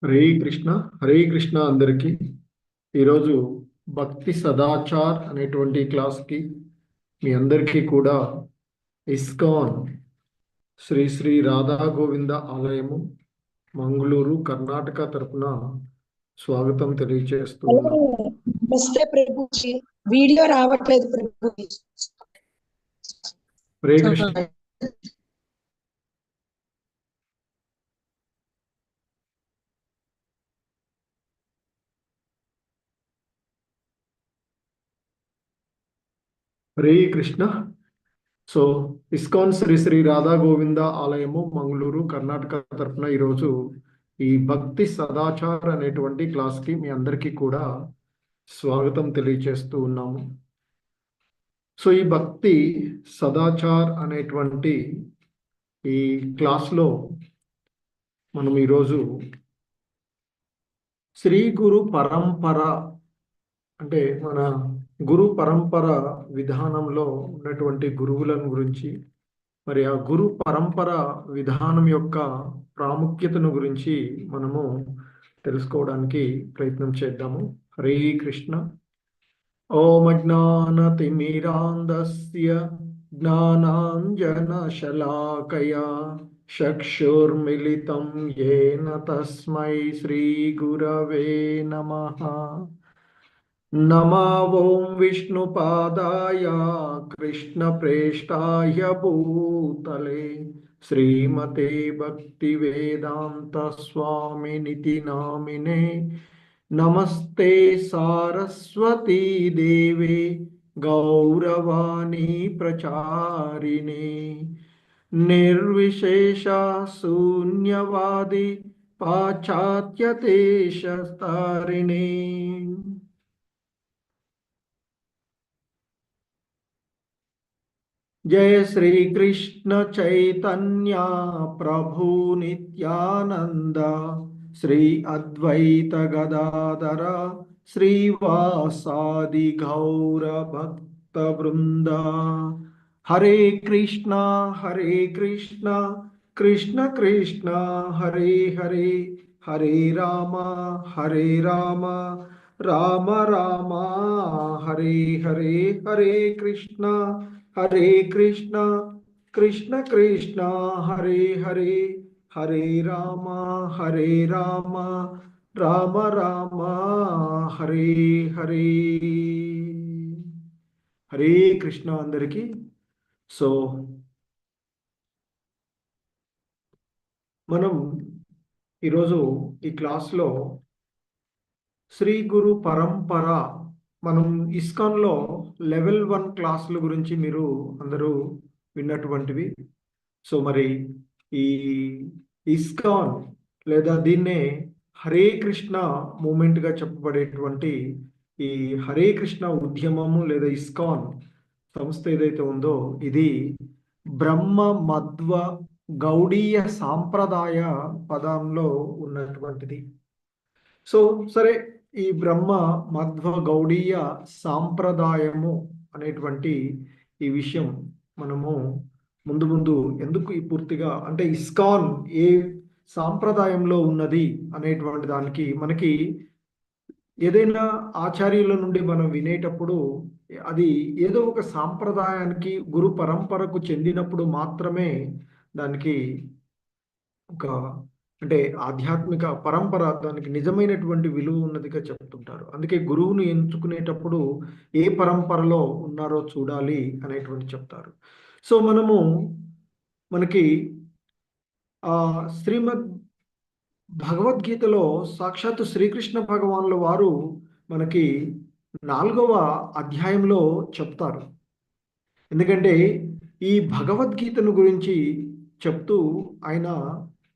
హరే కృష్ణ. హరే కృష్ణ అందరికీ. ఈరోజు భక్తి సదాచార్ అనేటువంటి క్లాస్కి మీ అందరికీ కూడా ఇస్కాన్ శ్రీ శ్రీ రాధా గోవింద ఆలయము మంగళూరు కర్ణాటక తరపున స్వాగతం తెలియజేస్తున్నాం. నమస్తే ప్రభుజీ, వీడియో రావట్లేదు ప్రభుజీ. హరే కృష్ణ. హరే కృష్ణ. సో ఇస్కాన్ శ్రీ శ్రీ రాధా గోవింద ఆలయము మంగళూరు కర్ణాటక తరపున ఈరోజు ఈ భక్తి సదాచార్ అనేటువంటి క్లాస్కి మీ అందరికీ కూడా స్వాగతం తెలియజేస్తూ ఉన్నాము. సో ఈ భక్తి సదాచార్ అనేటువంటి ఈ క్లాస్లో మనం ఈరోజు శ్రీ గురు పరంపర అంటే మన గురు పరంపర విధానంలో ఉన్నటువంటి గురువులను గురించి, మరి ఆ గురు పరంపర విధానం యొక్క ప్రాముఖ్యతను గురించి మనము తెలుసుకోవడానికి ప్రయత్నం చేద్దాము. హరే కృష్ణ. ఓం అజ్ఞానతిమిరాంధస్య జ్ఞానాంజనశలాకయా చక్షుర్మిలితం యేన తస్మై శ్రీ గురవే నమః. నమో ఓం విష్ణుపాదాయ కృష్ణప్రేష్టాయ భూతలే శ్రీమతే భక్తివేదాంత స్వామినితి నామినే. నమస్తే సారస్వతీ దేవే గౌరవాణి ప్రచారిణే నిర్విశేష శూన్యవాది పాశ్చాత్య దేశస్తారిణే. जय श्री कृष्ण चैतन्य प्रभु नित्यानंद श्री अद्वैत गदाधर श्रीवासादि गौर भक्त वृंद. हरे कृष्ण कृष्ण कृष्ण हरे हरे, हरे राम राम राम हरे हरे. हरे कृष्ण कृष्ण कृष्ण हरे हरे, हरे राम राम राम हरे हरे. हरे कृष्ण अंदरिकी. సో మనం ఈరోజు ఈ క్లాస్లో శ్రీ గురు పరంపర, మనం ఇస్కాన్లో లెవెల్ 1 క్లాసుల గురించి మీరు అందరూ విన్నటువంటివి. సో మరి ఈ ఇస్కాన్ లేదా దీన్నే హరే కృష్ణ మూమెంట్గా చెప్పబడేటువంటి ఈ హరే కృష్ణ ఉద్యమము లేదా ఇస్కాన్ సంస్థ ఏదైతే ఉందో ఇది బ్రహ్మ మధ్వ గౌడీయ సాంప్రదాయ పదంలో ఉన్నటువంటిది. సో సరే, ఈ బ్రహ్మ మధ్వ గౌడీయ సాంప్రదాయము అనేటువంటి ఈ విషయం మనము ముందు ఎందుకు ఈ పూర్తిగా అంటే ఇస్కాన్ ఏ సాంప్రదాయంలో ఉన్నది అనేటువంటి దానికి మనకి ఏదైనా ఆచార్యుల నుండి మనం వినేటప్పుడు అది ఏదో ఒక సాంప్రదాయానికి గురు పరంపరకు చెందినప్పుడు మాత్రమే దానికి ఒక అంటే ఆధ్యాత్మిక పరంపర దానికి నిజమైనటువంటి విలువ ఉన్నదిగా చెప్తుంటారు. అందుకే గురువును ఎంచుకునేటప్పుడు ఏ పరంపరలో ఉన్నారో చూడాలి అనేటువంటి చెప్తారు. సో మనకి శ్రీమద్ భగవద్గీతలో సాక్షాత్తు శ్రీకృష్ణ భగవానుల వారు మనకి 4వ అధ్యాయంలో చెప్తారు. ఎందుకంటే ఈ భగవద్గీతను గురించి చెప్తూ ఆయన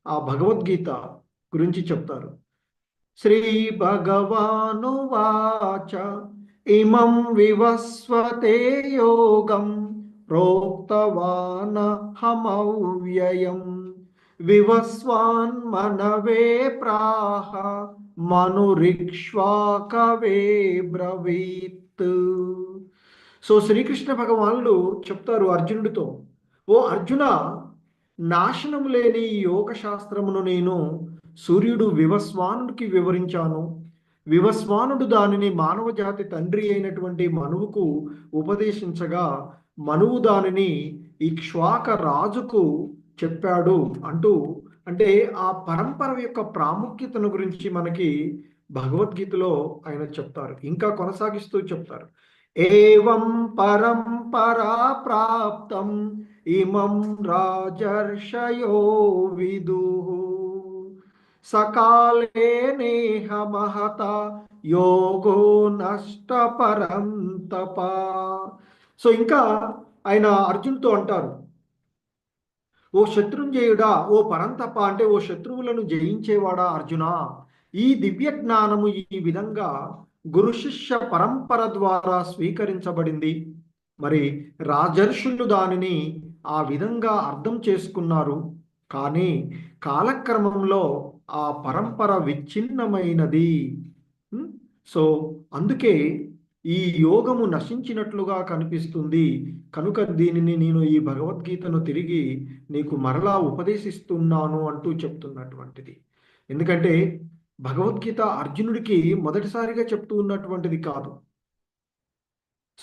ఆ భగవద్గీత గురించి చెప్తారు. శ్రీ భగవాను వాచ ఇమం వివస్వతే యోగం ప్రోక్తవాన్ హమవ్యయం వివస్వాన్ మనవే ప్రాహ మనురిక్ష్వాకవే బ్రవీత్. సో శ్రీకృష్ణ భగవానులు చెప్తారు అర్జునుడితో, ఓ అర్జున, నాశనం లేని యోగ శాస్త్రమును నేను సూర్యుడు వివస్వానుడికి వివరించాను. వివస్వానుడు దానిని మానవ జాతి తండ్రి అయినటువంటి మనువుకు ఉపదేశించగా మనువు దానిని ఇక్ష్వాక రాజుకు చెప్పాడు అంటూ, అంటే ఆ పరంపర యొక్క ప్రాముఖ్యతను గురించి మనకి భగవద్గీతలో ఆయన చెప్తారు. ఇంకా కొనసాగిస్తూ చెప్తారు. ఏవం పరంపరా ప్రాప్తం ఇమం రాజర్షయో విదుః సకాలే నేహ మహత యోగో నష్ట పరంతప. సో ఇంకా ఆయన అర్జున్తో అంటారు, ఓ శత్రుంజయుడా, ఓ పరంతప అంటే ఓ శత్రువులను జయించేవాడా అర్జున, ఈ దివ్య జ్ఞానము ఈ విధంగా గురు శిష్య పరంపర ద్వారా స్వీకరించబడింది. మరి రాజర్షులు దానిని ఆ విధంగా అర్థం చేసుకున్నారు. కానీ కాలక్రమంలో ఆ పరంపర విచ్ఛిన్నమైనది. సో అందుకే ఈ యోగము నశించినట్లుగా కనిపిస్తుంది. కనుక దీనిని నేను ఈ భగవద్గీతను తిరిగి నీకు మరలా ఉపదేశిస్తున్నాను అంటూ చెప్తున్నటువంటిది. ఎందుకంటే భగవద్గీత అర్జునుడికి మొదటిసారిగా చెప్తూ ఉన్నటువంటిది కాదు.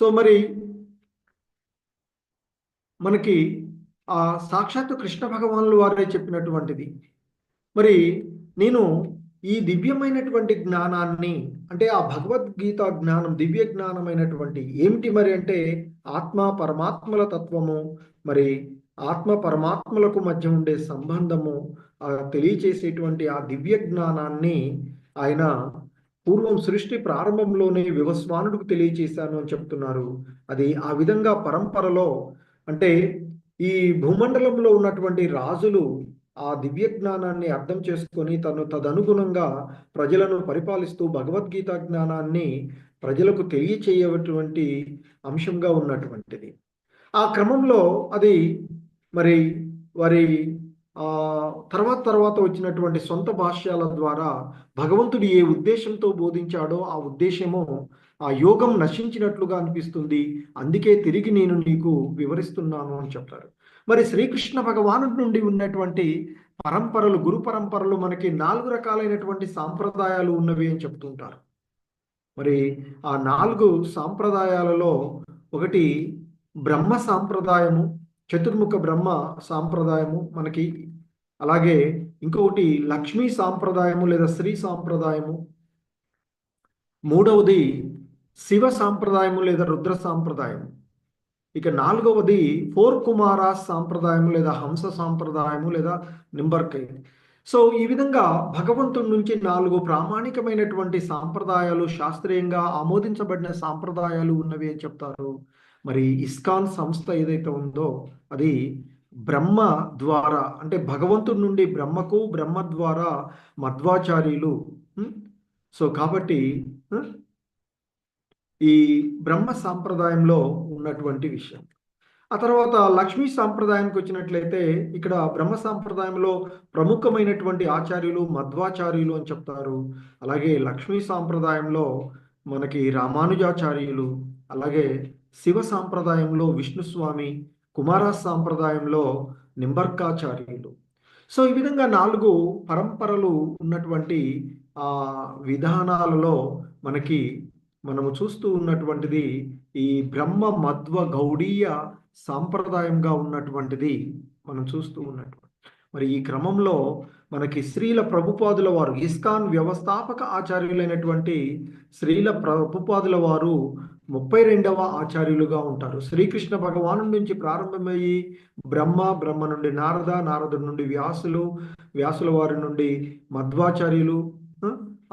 సో మరి మనకి ఆ సాక్షాత్తు కృష్ణ భగవానులు వారే చెప్పినటువంటిది. మరి నేను ఈ దివ్యమైనటువంటి జ్ఞానాన్ని, అంటే ఆ భగవద్గీత జ్ఞానం దివ్య జ్ఞానమైనటువంటి ఏమిటి మరి అంటే ఆత్మ పరమాత్మల తత్వము, మరి ఆత్మ పరమాత్మలకు మధ్య ఉండే సంబంధము తెలియచేసేటువంటి ఆ దివ్య జ్ఞానాన్ని ఆయన పూర్వం సృష్టి ప్రారంభంలోనే వివస్వానుడికి తెలియచేశాను అని చెప్తున్నారు. అది ఆ విధంగా పరంపరలో, అంటే ఈ భూమండలంలో ఉన్నటువంటి రాజులు ఆ దివ్య జ్ఞానాన్ని అర్థం చేసుకొని తదనుగుణంగా ప్రజలను పరిపాలిస్తూ భగవద్గీత జ్ఞానాన్ని ప్రజలకు తెలియచేయటువంటి అంశంగా ఉన్నటువంటిది. ఆ క్రమంలో అది మరి వారి తర్వాత వచ్చినటువంటి సొంత భాష్యాల ద్వారా భగవంతుడు ఏ ఉద్దేశంతో బోధించాడో ఆ ఉద్దేశము ఆ యోగం నశించినట్లుగా అనిపిస్తుంది. అందుకే తిరిగి నేను నీకు వివరిస్తున్నాను అని చెప్తారు. మరి శ్రీకృష్ణ భగవానుడి నుండి ఉన్నటువంటి పరంపరలు, గురు పరంపరలు మనకి 4 రకాలైనటువంటి సాంప్రదాయాలు ఉన్నవి అని చెప్తుంటారు. మరి ఆ 4 సాంప్రదాయాలలో ఒకటి బ్రహ్మ సాంప్రదాయము, చతుర్ముఖ బ్రహ్మ సాంప్రదాయము మనకి, అలాగే ఇంకొకటి లక్ష్మీ సాంప్రదాయము లేదా శ్రీ సాంప్రదాయము, మూడవది శివ సాంప్రదాయము లేదా రుద్ర సాంప్రదాయము, ఇక 4వది 4 కుమారాస్ సాంప్రదాయము లేదా హంస సాంప్రదాయము లేదా నింబర్కై. సో ఈ విధంగా భగవంతుడి నుంచి 4 ప్రామాణికమైనటువంటి సాంప్రదాయాలు, శాస్త్రీయంగా ఆమోదించబడిన సాంప్రదాయాలు ఉన్నవి అని చెప్తారు. మరి ఇస్కాన్ సంస్థ ఏదైతే ఉందో అది బ్రహ్మ ద్వారా, అంటే భగవంతుడి నుండి బ్రహ్మకు, బ్రహ్మ ద్వారా మధ్వాచార్యులు. సో కాబట్టి ఈ బ్రహ్మ సాంప్రదాయంలో ఉన్నటువంటి విషయం. ఆ తర్వాత లక్ష్మీ సాంప్రదాయానికి వచ్చినట్లయితే ఇక్కడ బ్రహ్మ సాంప్రదాయంలో ప్రముఖమైనటువంటి ఆచార్యులు మధ్వాచార్యులు అని చెప్తారు. అలాగే లక్ష్మీ సాంప్రదాయంలో మనకి రామానుజాచార్యులు, అలాగే శివ సాంప్రదాయంలో విష్ణుస్వామి, కుమార సాంప్రదాయంలో నింబర్కాచార్యులు. సో ఈ విధంగా 4 పరంపరలు ఉన్నటువంటి ఆ విధానాలలో మనము చూస్తూ ఉన్నటువంటిది ఈ బ్రహ్మ మధ్వ గౌడీయ సాంప్రదాయంగా ఉన్నటువంటిది మనం చూస్తూ ఉన్నటువంటి. మరి ఈ క్రమంలో మనకి శ్రీల ప్రభుపాదుల వారు, ఇస్కాన్ వ్యవస్థాపక ఆచార్యులైనటువంటి శ్రీల ప్రభుపాదుల వారు 32వ ఆచార్యులుగా ఉంటారు. శ్రీకృష్ణ భగవాను నుంచి ప్రారంభమయ్యి బ్రహ్మ నుండి నారదుడి నుండి వ్యాసుల వారి నుండి మధ్వాచార్యులు,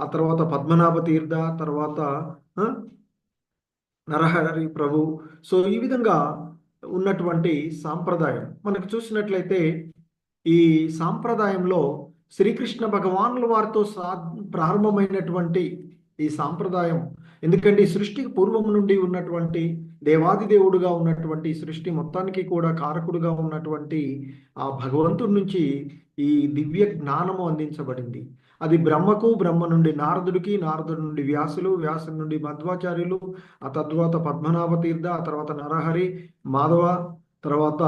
ఆ తర్వాత పద్మనాభ తీర్థ, తర్వాత నరహరి ప్రభు. సో ఈ విధంగా ఉన్నటువంటి సాంప్రదాయం మనకు చూసినట్లయితే ఈ సాంప్రదాయంలో శ్రీకృష్ణ భగవానుల వారితో ప్రారంభమైనటువంటి ఈ సాంప్రదాయం, ఎందుకంటే ఈ సృష్టికి పూర్వం నుండి ఉన్నటువంటి దేవాది దేవుడుగా ఉన్నటువంటి సృష్టి మొత్తానికి కూడా కారకుడుగా ఉన్నటువంటి ఆ భగవంతుడి నుంచి ఈ దివ్య జ్ఞానము అందించబడింది. అది బ్రహ్మకు, బ్రహ్మ నుండి నారదుడికి, నారదుడి నుండి వ్యాసుడి నుండి మధ్వాచార్యులు, ఆ తర్వాత పద్మనాభ తీర్థ, ఆ తర్వాత నరహరి, మాధవ, తర్వాత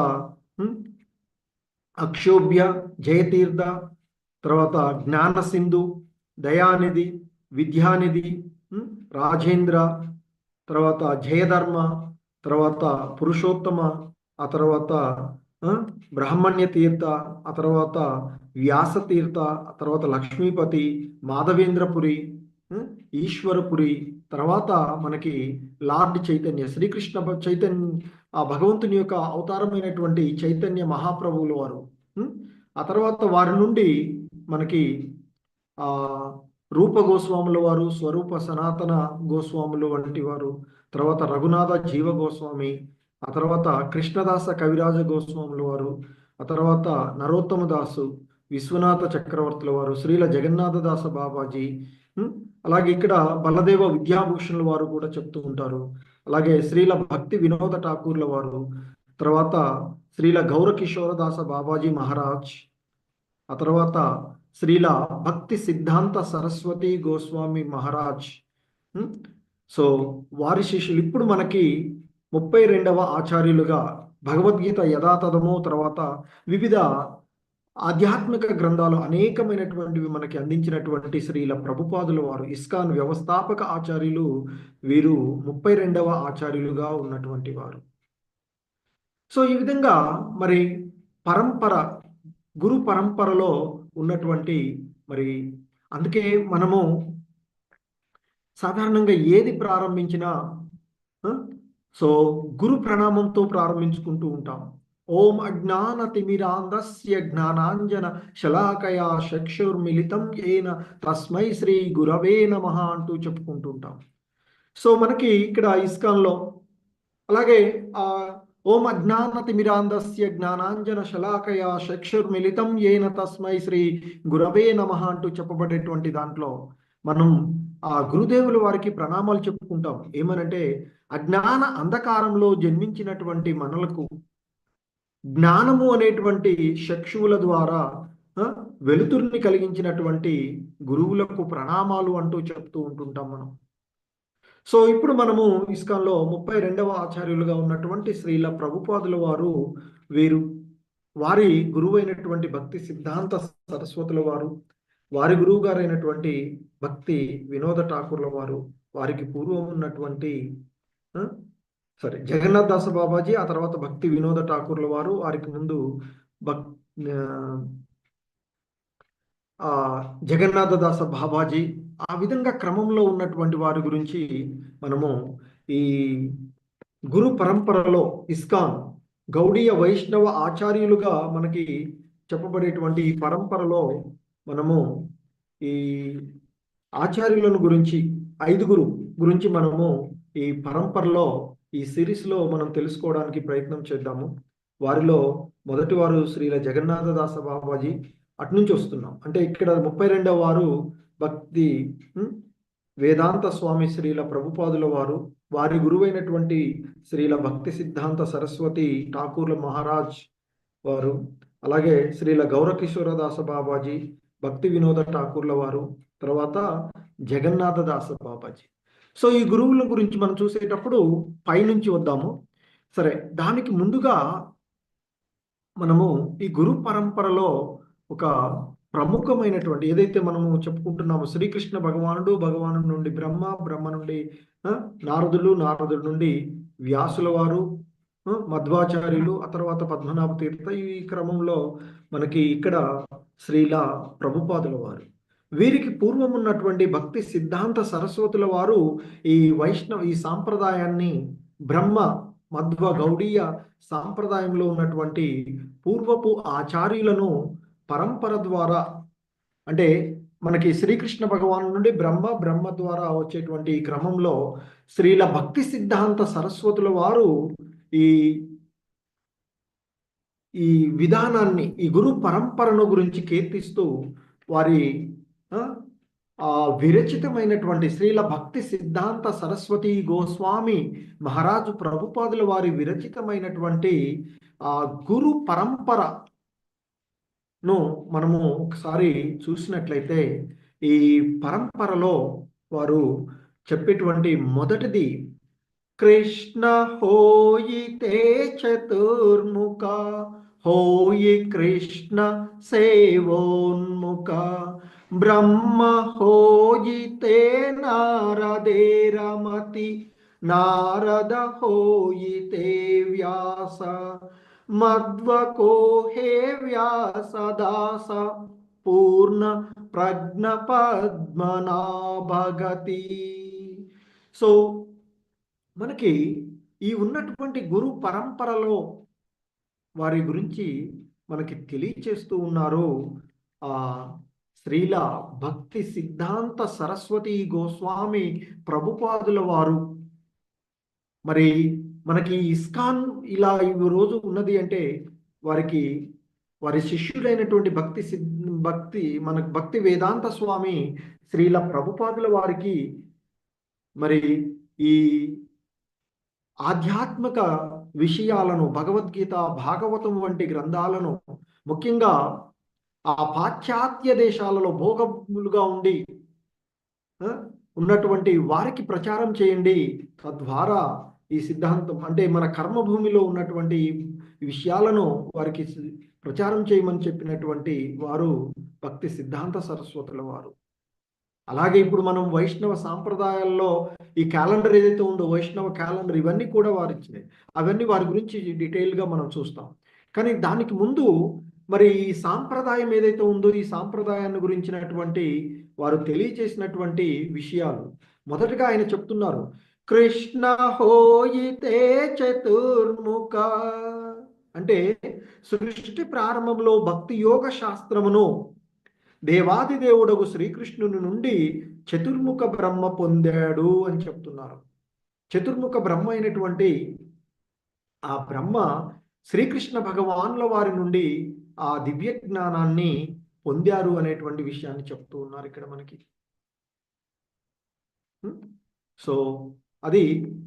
అక్షోభ్య, జయతీర్థ, తర్వాత జ్ఞాన సింధు, దయానిధి, విద్యానిధి, ఉం, రాజేంద్ర, తర్వాత జయధర్మ, తర్వాత పురుషోత్తమ, ఆ తర్వాత ఆ, బ్రాహ్మణ్య తీర్థ, ఆ తర్వాత వ్యాస తీర్థ, ఆ తర్వాత లక్ష్మీపతి, మాధవేంద్రపురి, ఉం, ఈశ్వరపురి, తర్వాత మనకి లార్డ్ చైతన్య, శ్రీకృష్ణ చైతన్య, ఆ భగవంతుని యొక్క అవతారమైనటువంటి చైతన్య మహాప్రభువుల వారు. ఉం, ఆ తర్వాత వారి నుండి మనకి ఆ రూప గోస్వాముల వారు, స్వరూప సనాతన గోస్వాములు వంటి వారు, తర్వాత రఘునాథ జీవ గోస్వామి, ఆ తర్వాత కృష్ణదాస కవిరాజ గోస్వాముల వారు, ఆ తర్వాత నరోత్తమ దాసు, విశ్వనాథ చక్రవర్తుల వారు, శ్రీల జగన్నాథ దాస బాబాజీ, అలాగే ఇక్కడ బలదేవ విద్యాభూషణుల వారు కూడా చెప్తూ ఉంటారు. అలాగే శ్రీల భక్తి వినోద ఠాకూర్ల వారు, తర్వాత శ్రీల గౌరకిషోరదాస బాబాజీ మహారాజ్, ఆ తర్వాత శ్రీల భక్తి సిద్ధాంత సరస్వతి గోస్వామి మహారాజ్. సో వారి శిష్యులు ఇప్పుడు మనకి 32వ ఆచార్యులుగా భగవద్గీత యథాతథము, తర్వాత వివిధ ఆధ్యాత్మిక గ్రంథాలు అనేకమైనటువంటివి మనకి అందించినటువంటి శ్రీల ప్రభుపాదుల వారు, ఇస్కాన్ వ్యవస్థాపక ఆచార్యులు, వీరు 32వ ఆచార్యులుగా ఉన్నటువంటి వారు. సో ఈ విధంగా మరి పరంపర, గురు పరంపరలో ఉన్నటువంటి మరి అందుకే మనము సాధారణంగా ఏది ప్రారంభించినా సో గురు ప్రణామంతో ప్రారంభించుకుంటూ ఉంటాం. ఓం అజ్ఞాన తిమిరాంధస్య జ్ఞానాంజన శలాకయా చక్షుర్మిలితం ఏన తస్మై శ్రీ గురవే నమః అంటూ చెప్పుకుంటూ ఉంటాం. సో మనకి ఇక్కడ ఇస్కాన్లో అలాగే ఓం అజ్ఞాన తిమిరాంధస్య జ్ఞానాంజన శలాకయా చక్షుర్మిలితం ఏన తస్మై శ్రీ గురవే నమః అంటూ చెప్పబడేటువంటి దాంట్లో మనం ఆ గురుదేవుల వారికి ప్రణామాలు చెప్పుకుంటాం. ఏమనంటే అజ్ఞాన అంధకారంలో జన్మించినటువంటి మనలకు జ్ఞానము అనేటువంటి చక్షువుల ద్వారా వెలుతురుని కలిగించినటువంటి గురువులకు ప్రణామాలు అంటూ చెప్తూ ఉంటుంటాం మనం. సో ఇప్పుడు మనము ఇస్కాన్లో 32వ ఆచార్యులుగా ఉన్నటువంటి శ్రీల ప్రభుపాదుల వారు, వీరు వారి గురువైనటువంటి భక్తి సిద్ధాంత సరస్వతుల వారు, వారి గురువు గారైనటువంటి భక్తి వినోద ఠాకూర్ల వారు, వారికి పూర్వం ఉన్నటువంటి జగన్నాథ్ దాస బాబాజీ, ఆ తర్వాత భక్తి వినోద ఠాకూర్ల వారు, వారికి ముందు జగన్నాథ దాస బాబాజీ, ఆ విధంగా క్రమంలో ఉన్నటువంటి వారి గురించి మనము ఈ గురు పరంపరలో ఇస్కాన్ గౌడీయ వైష్ణవ ఆచార్యులుగా మనకి చెప్పబడేటువంటి ఈ పరంపరలో మనము ఈ ఆచార్యులను గురించి 5గురు గురించి మనము ఈ పరంపరలో ఈ సిరీస్లో మనం తెలుసుకోవడానికి ప్రయత్నం చేద్దాము. వారిలో మొదటి వారు శ్రీల జగన్నాథ దాస బాబాజీ, అటునుంచి వస్తున్నాం. అంటే ఇక్కడ 32వ వారు భక్తి వేదాంత స్వామి శ్రీల ప్రభుపాదుల వారు, వారి గురువైనటువంటి శ్రీల భక్తి సిద్ధాంత సరస్వతి ఠాకూర్ల మహారాజ్ వారు, అలాగే శ్రీల గౌరకిషోరదాస బాబాజీ, భక్తి వినోద ఠాకూర్ల వారు, తర్వాత జగన్నాథ దాస బాబాజీ. సో ఈ గురువుల గురించి మనం చూసేటప్పుడు పైనుంచి వద్దాము. సరే, దానికి ముందుగా మనము ఈ గురు పరంపరలో ఒక ప్రముఖమైనటువంటి ఏదైతే మనము చెప్పుకుంటున్నామో, శ్రీకృష్ణ భగవాను నుండి బ్రహ్మ, బ్రహ్మ నుండి నారదులు, నారదుల నుండి వ్యాసుల వారు, మధ్వాచార్యులు, ఆ తర్వాత పద్మనాభ తీర్థ, ఈ క్రమంలో మనకి ఇక్కడ శ్రీల ప్రభుపాదుల వారు, వీరికి పూర్వం ఉన్నటువంటి భక్తి సిద్ధాంత సరస్వతుల వారు ఈ సాంప్రదాయాన్ని బ్రహ్మ మధ్వ గౌడీయ సాంప్రదాయంలో ఉన్నటువంటి పూర్వపు ఆచార్యులను పరంపర ద్వారా, అంటే మనకి శ్రీకృష్ణ భగవాను నుండి బ్రహ్మ ద్వారా వచ్చేటువంటి ఈ క్రమంలో శ్రీల భక్తి సిద్ధాంత సరస్వతుల వారు ఈ విధానాన్ని, ఈ గురు పరంపరను గురించి కీర్తిస్తూ వారి విరచితమైనటువంటి శ్రీల భక్తి సిద్ధాంత సరస్వతి గోస్వామి మహారాజు ప్రభుపాదుల వారి విరచితమైనటువంటి గురు పరంపరను మనము ఒకసారి చూసినట్లయితే, ఈ పరంపరలో వారు చెప్పేటువంటి మొదటిది కృష్ణ హోయితే చతుర్ముఖ హోయి కృష్ణ సేవోన్ముఖ బ్రహ్మ హోయితే నారదేరమతి నారద హోయితే వ్యాస మధ్వకో హే వ్యాసదాస పూర్ణ ప్రజ్ఞ పద్మనాభగతి. సో మనకి ఈ ఉన్నటువంటి గురు పరంపరలో వారి గురించి మనకి తెలియచేస్తూ ఉన్నారు ఆ శ్రీల భక్తి సిద్ధాంత సరస్వతి గోస్వామి ప్రభుపాదుల వారు. మరి మనకి ఇస్కాన్ ఇలా ఈ రోజు ఉన్నది అంటే వారి శిష్యుడైనటువంటి మనకు భక్తి వేదాంత స్వామి శ్రీల ప్రభుపాదుల వారికి మరి ఈ ఆధ్యాత్మిక విషయాలను భగవద్గీత భాగవతం వంటి గ్రంథాలను ముఖ్యంగా ఆ పాశ్చాత్య దేశాలలో భోగములుగా ఉండి ఉన్నటువంటి వారికి ప్రచారం చేయండి. తద్వారా ఈ సిద్ధాంతం అంటే మన కర్మభూమిలో ఉన్నటువంటి విషయాలను వారికి ప్రచారం చేయమని చెప్పినటువంటి వారు భక్తి సిద్ధాంత సరస్వతుల వారు. అలాగే ఇప్పుడు మనం వైష్ణవ సాంప్రదాయాల్లో ఈ క్యాలెండర్ ఏదైతే ఉందో వైష్ణవ క్యాలెండర్ ఇవన్నీ కూడా వారు ఇచ్చినాయి. అవన్నీ వారి గురించి డీటెయిల్గా మనం చూస్తాం. కానీ దానికి ముందు మరి ఈ సాంప్రదాయం ఏదైతే ఉందో ఈ సాంప్రదాయాన్ని గురించినటువంటి వారు తెలియచేసినటువంటి విషయాలు మొదటగా ఆయన చెప్తున్నారు, కృష్ణ హోయితే చతుర్ముఖ అంటే సృష్టి ప్రారంభంలో భక్తి యోగ శాస్త్రమును దేవాది దేవుడగు శ్రీకృష్ణుని నుండి చతుర్ముఖ బ్రహ్మ పొందాడు అని చెప్తున్నారు. చతుర్ముఖ బ్రహ్మ అయినటువంటి ఆ బ్రహ్మ శ్రీకృష్ణ భగవానుల వారి నుండి ఆ దివ్య జ్ఞానాన్ని పొందారు అనేటువంటి విషయాన్ని చెప్తూ ఉన్నారు ఇక్కడ మనకి. సో అది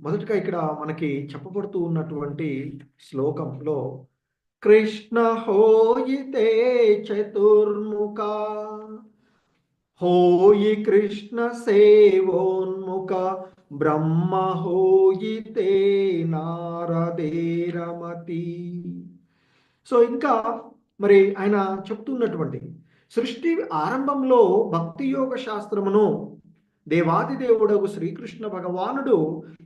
మొదటగా ఇక్కడ మనకి చెప్పబడుతూ ఉన్నటువంటి శ్లోకంలో కృష్ణ హోయితే చతుర్ముఖ హోయి కృష్ణ సేవోన్ముఖ బ్రహ్మ హోయితే నారదేరమతి. సో ఇంకా మరి ఆయన చెప్తున్నటువంటి సృష్టి ఆరంభంలో భక్తి యోగ శాస్త్రమును దేవాది దేవుడగు శ్రీకృష్ణ భగవానుడు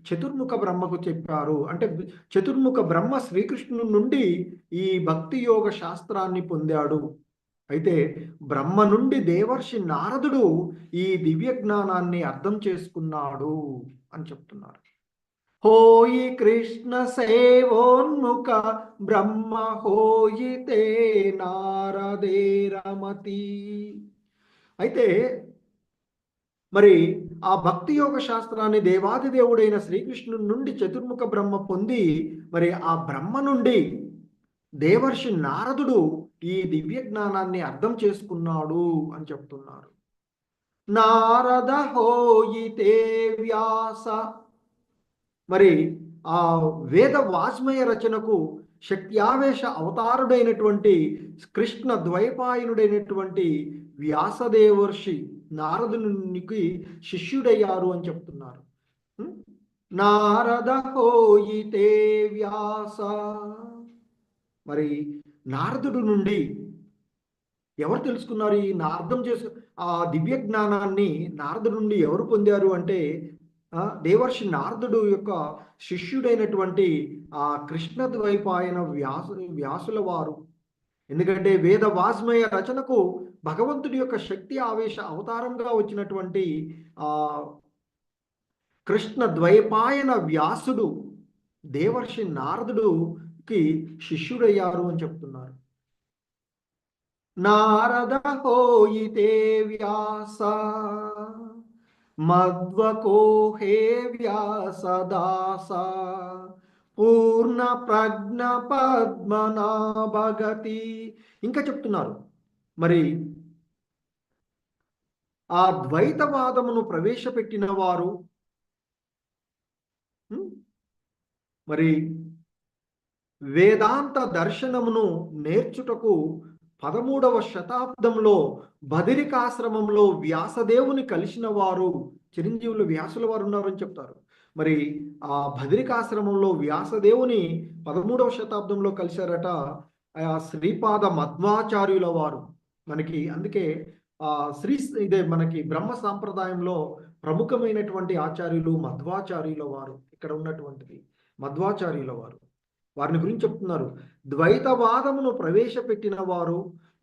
చతుర్ముఖ బ్రహ్మకు చెప్పారు. అంటే చతుర్ముఖ బ్రహ్మ శ్రీకృష్ణుని నుండి ఈ భక్తి యోగ శాస్త్రాన్ని పొందాడు. అయితే బ్రహ్మ నుండి దేవర్షి నారదుడు ఈ దివ్య జ్ఞానాన్ని అర్థం చేసుకున్నాడు అని చెప్తున్నారు. హోయి కృష్ణ సేవోన్ముఖ బ్రహ్మ హోయితే నారదేరమతి. అయితే మరి ఆ భక్తి యోగ శాస్త్రాన్ని దేవాది దేవుడైన శ్రీకృష్ణుని నుండి చతుర్ముఖ బ్రహ్మ పొంది మరి ఆ బ్రహ్మ నుండి దేవర్షి నారదుడు ఈ దివ్య జ్ఞానాన్ని అర్థం చేసుకున్నాడు అని చెప్తున్నారు. నారద హోయితే వ్యాస మరి ఆ వేద వాజ్మయ రచనకు శక్త్యావేశ అవతారుడైనటువంటి కృష్ణ ద్వైపాయనుడైనటువంటి వ్యాసదేవర్షి నారదునికి శిష్యుడయ్యారు అని చెప్తున్నారు. నారద హోయితే వ్యాస మరి నారదుడు నుండి ఎవరు తెలుసుకున్నారు? ఈ అర్థం చేసు ఆ దివ్య జ్ఞానాన్ని నారదుడు నుండి ఎవరు పొందారు అంటే దేవర్షి నారదుడు యొక్క శిష్యుడైనటువంటి ఆ కృష్ణ ద్వైపాయన వ్యాసుల వారు. ఎందుకంటే వేద వాజ్మయ రచనకు భగవంతుడి యొక్క శక్తి ఆవేశ అవతారంగా వచ్చినటువంటి ఆ కృష్ణ ద్వైపాయన వ్యాసుడు దేవర్షి నారదుడుకి శిష్యుడయ్యారు అని చెప్తున్నారు. నారద హోయితే వ్యాస మధ్వకో హే వ్యాసదాస పూర్ణ ప్రజ్ఞ పద్మనాభగతి. ఇంకా చెప్తున్నారు మరి ఆ ద్వైతవాదమును ప్రవేశపెట్టిన వారు మరి వేదాంత దర్శనమును నేర్చుటకు 13వ శతాబ్దంలో బదరికాశ్రమంలో వ్యాసదేవుని కలిసిన వారు చిరంజీవులు వ్యాసుల వారు ఉన్నారని చెప్తారు. మరి ఆ బదరికాశ్రమంలో వ్యాసదేవుని 13వ శతాబ్దంలో కలిశారట. ఆ శ్రీపాద మధ్వాచార్యుల వారు మనకి అందుకే ఆ శ్రీ ఇదే మనకి బ్రహ్మ సాంప్రదాయంలో ప్రముఖమైనటువంటి ఆచార్యులు మధ్వాచార్యుల వారు ఇక్కడ ఉన్నటువంటిది మధ్వాచార్యుల వారు వారిని గురించి చెప్తున్నారు. ద్వైతవాదమును ప్రవేశపెట్టిన వారు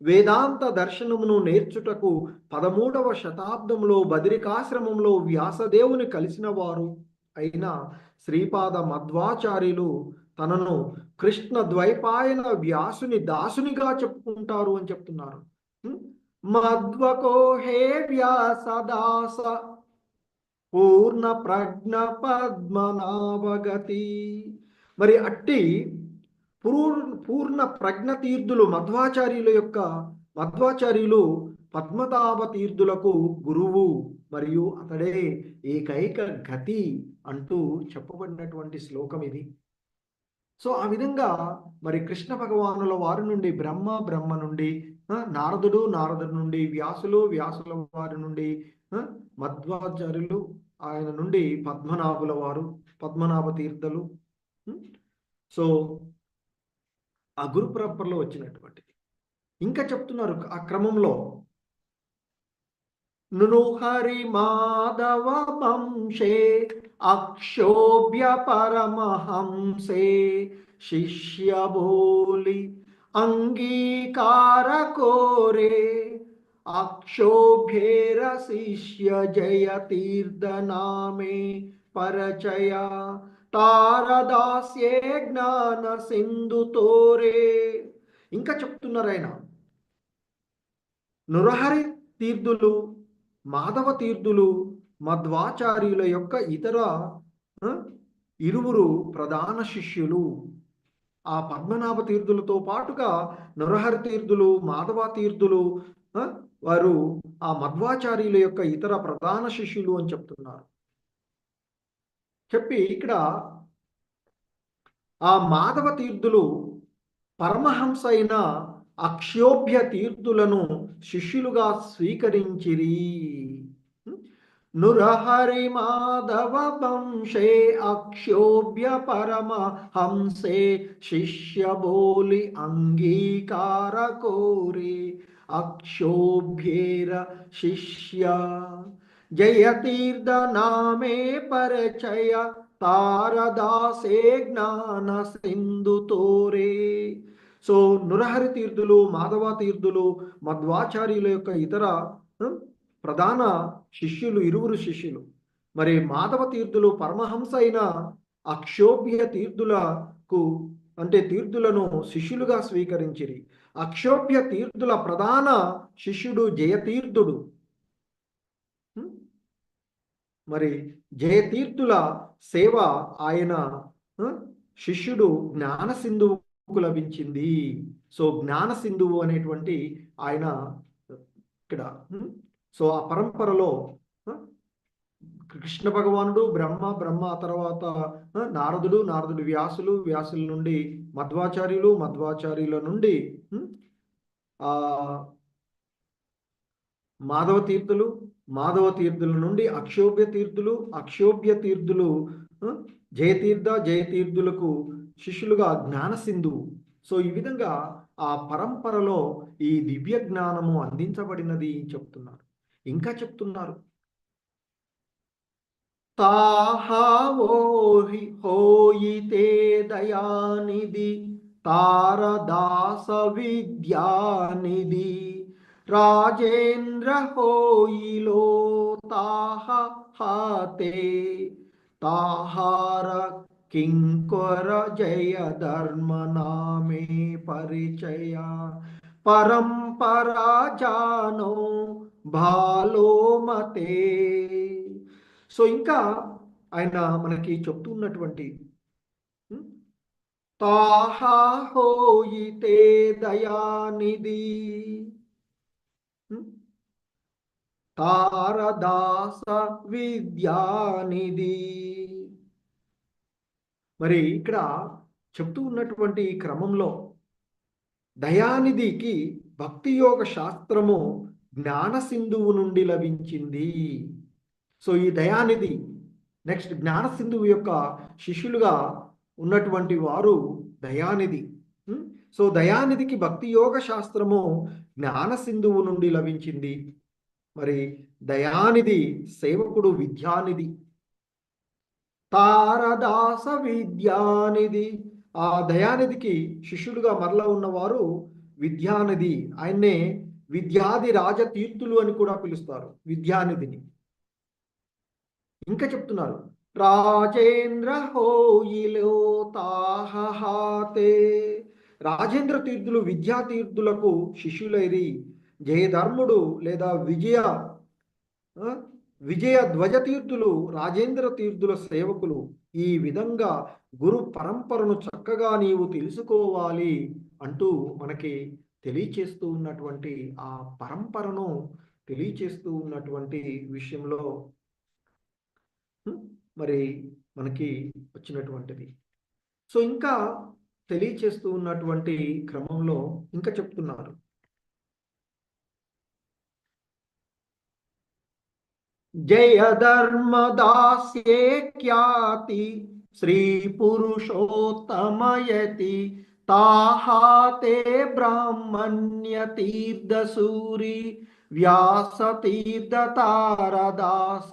వేదాంత దర్శనమును నేర్చుటకు 13వ శతాబ్దంలో బదరికాశ్రమంలో వ్యాసదేవుని కలిసిన వారు అయిన శ్రీపాద మధ్వాచార్యులు తనను కృష్ణ ద్వైపాయన వ్యాసుని దాసునిగా చెప్పుకుంటారు అని చెప్తున్నారు. మధ్వకో హే వ్యాసదాస పూర్ణ ప్రజ్ఞ పద్మనాభగతి. మరి అట్టి పూర్ణ ప్రజ్ఞ తీర్థులు మధ్వాచార్యులు పద్మనాభ తీర్థులకు గురువు మరియు అతడే ఏకైక గతి అంటూ చెప్పబడినటువంటి శ్లోకం ఇది. సో ఆ విధంగా మరి కృష్ణ భగవానుల వారి నుండి బ్రహ్మ నుండి నారదుడు నుండి వ్యాసుల వారి నుండి మధ్వాచార్యులు, ఆయన నుండి పద్మనాభుల వారు పద్మనాభ తీర్థులు. సో ఆ గురు పరంపరలో వచ్చినటువంటిది. ఇంకా చెప్తున్నారు ఆ క్రమంలో నృహరి మాధవ వంశే అక్షోభ్య పరమహంసే శిష్య బోలి అంగీకార కోరే అక్షోభ్యేర శిష్య జయ తీర్థ నామే పరిచయ తారదాస్యే జ్ఞాన సింధు తోరే. ఇంకా చెప్తున్నారు ఆయన నృహరి తీర్థులు, మాధవ తీర్థులు, మధ్వాచార్యుల యొక్క ఇతర ఇరువురు ప్రధాన శిష్యులు. ఆ పద్మనాభ తీర్థులతో పాటుగా నృహరి తీర్థులు, మాధవ తీర్థులు వారు ఆ మధ్వాచార్యుల యొక్క ఇతర ప్రధాన శిష్యులు అని చెప్తున్నారు. చెప్పి ఇక్కడ ఆ మాధవ తీర్థులు పరమహంస అయిన అక్షోభ్య తీర్థులను శిష్యులుగా స్వీకరించిరి. నృహరి మాధవ వంశే అక్షోభ్య పరమహంసే శిష్య బోలి అంగీకార కోరి అక్షోభ్యేర శిష్య జయతీర్థ నామే పరిచయ తారదాసే జ్ఞాన సింధు తోరే. సో నృహరి తీర్థులు, మాధవ తీర్థులు, మధ్వాచార్యుల యొక్క ఇతర ప్రధాన శిష్యులు ఇరువురు శిష్యులు. మరి మాధవ తీర్థులు పరమహంస అయిన అక్షోభ్య తీర్థులకు అంటే తీర్థులను శిష్యులుగా స్వీకరించిరి. అక్షోభ్య తీర్థుల ప్రధాన శిష్యుడు జయతీర్థుడు. మరి జయతీర్థుల సేవ ఆయన శిష్యుడు జ్ఞాన సింధువుకు లభించింది. సో జ్ఞాన సింధువు అనేటువంటి ఆయన ఇక్కడ సో ఆ పరంపరలో కృష్ణ భగవానుడు బ్రహ్మ తర్వాత నారదుడు వ్యాసుల నుండి మధ్వాచార్యుల నుండి మాధవ తీర్థుల నుండి అక్షోభ్య తీర్థులు జయతీర్థులకు శిష్యులుగా జ్ఞాన సింధువు. సో ఈ విధంగా ఆ పరంపరలో ఈ దివ్య జ్ఞానము అందించబడినది చెప్తున్నారు. ఇంకా చెప్తున్నారు తాహావోహి హోయితే దయానిధి తారదాస విద్యానిధి రాజేంద్ర హోయిలో తాహ హాతే తాహార కింకర జయ ధర్మ నామే పరిచయ పరంపరా జానో భాలో మతే. సో ఇంకా ఆయన మనకి చెప్తున్నటువంటి తాహా హోయితే దయానిధి తారదాస విద్యానిధి. మరి ఇక్కడ చెప్తూ ఉన్నటువంటి క్రమంలో దయానిధికి భక్తి యోగ శాస్త్రము జ్ఞాన సింధువు నుండి లభించింది. సో ఈ దయానిధి నెక్స్ట్ జ్ఞాన సింధువు యొక్క శిష్యులుగా ఉన్నటువంటి వారు దయానిధి. సో దయానిధికి భక్తి యోగ శాస్త్రము జ్ఞాన సింధువు నుండి లభించింది. మరి దయానిధి సేవకుడు విద్యానిధి, తారదాస విద్యానిధి. ఆ దయానిధికి శిష్యులుగా మరలా ఉన్నవారు విద్యానిధి. ఆయన్నే విద్యాది రాజతీర్థులు అని కూడా పిలుస్తారు విద్యానిధిని. ఇంకా చెప్తున్నారు, రాజేంద్ర హోయిలో తాహహాతే. రాజేంద్ర తీర్థులు విద్యాతీర్థులకు శిష్యులైరి. జయధర్ముడు లేదా విజయ ధ్వజ తీర్థులు రాజేంద్ర తీర్థుల సేవకులు. ఈ విధంగా గురు పరంపరను చక్కగా నీవు తెలుసుకోవాలి అంటూ మనకి తెలియచేస్తూ ఉన్నటువంటి ఆ పరంపరను తెలియచేస్తూ ఉన్నటువంటి విషయంలో మరి మనకి వచ్చినటువంటిది. సో ఇంకా తెలియచేస్తూ ఉన్నటువంటి క్రమంలో ఇంకా చెప్తున్నారు, జయ ధర్మదాస్యే ఖ్యాతి శ్రీ పురుషోత్తమయతి తాహాతే బ్రాహ్మణ్య తీర్థ సూరి వ్యాస తీర్థ తారదాస